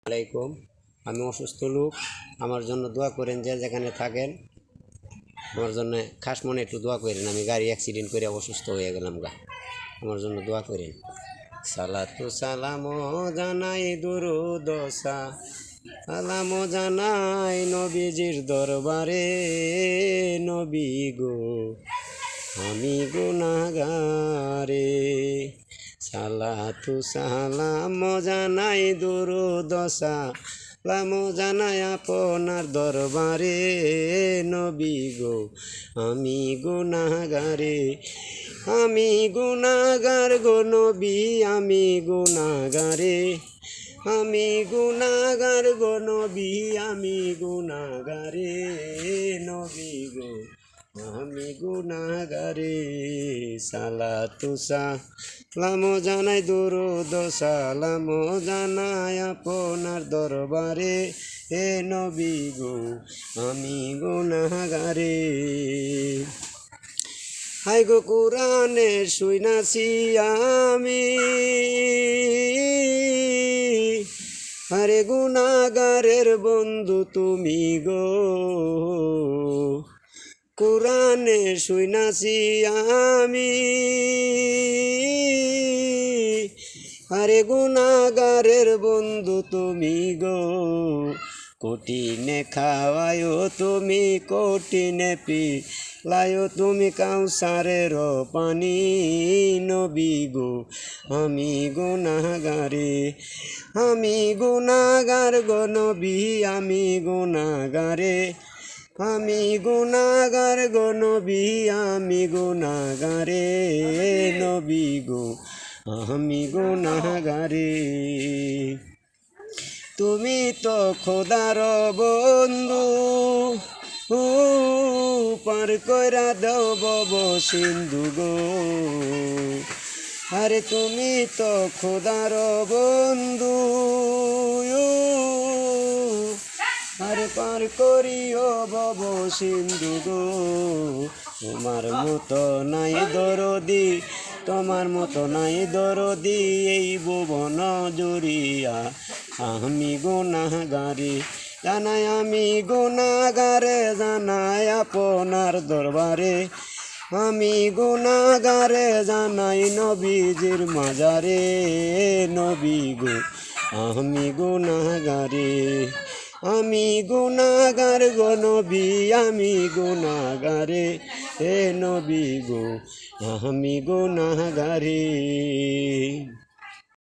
আলাইকুম। আমি অসুস্থ লোক, আমার জন্য দোয়া করেন, যে যেখানে থাকেন আমার জন্য খাস মনে একটু দোয়া করেন। আমি গাড়ি অ্যাক্সিডেন্ট করে অসুস্থ হয়ে গেলাম আমার জন্য দোয়া করেন। সালাতু সালামো জানাই দুরুদ সালামো জানাই নবীজির দরবারে। নবী গো আমি গুনাহগারে, সালাতু সালাম জানাই দুরুদ সালাম জানাই আপনার দরবারে। নবী গো আমি গুনাহগারে, আমি গুনাহগার গো নবী আমি গুনাহগারে, আমি গুনাহগার গো নবী আমি গুনাহগারে। নবী গো আমি গুনাহগারে, সালাতু সালাম জানাই দুরুদ সালাম জানাই আপনার দরবারে। হে নবী গো আমি গুনাহগারে। হাই গো কুরআনে শুনাছি আমি, আরে গুনাহগারের বন্ধু তুমি গো। কুরআনে শুনাছি আমি, আরে গুনাহগারের বন্ধু তুমি গো। কঠিনে খাওয়ায়ো তুমি কঠিনে পিলায়ো তুমি কাউসারের পানি। নবী গো আমি গুনাহগারে, আমি গুনাহগার গো নবী আমি গুনাহগারে, আমি গুনাহগার গো নবী আমি গুনাহগারে। নবী গো আমি গুনাহগারে। তুমি তো খোদার বন্ধু, পার কইরা দাও বব সিন্ধু গো। আরে তুমি তো খোদার বন্ধু, আরে পার করিও বব সিন্ধু গো। তোমার মতো নাই দরদি, তোমার মতো নাই দরদি এই ভুবন জুড়িয়া। আমি গুনাহগারে জানাই আমি গুনাহগারে, জানাই আপনার দরবারে। আমি গুনাহগারে জানাই নবীজির মাজারে। নবী গো আমি গুনাহগারে, আমি গুনাহগার গো নবী আমি গুনাহগারে। হে নবী গো আমি গুনাহগারে।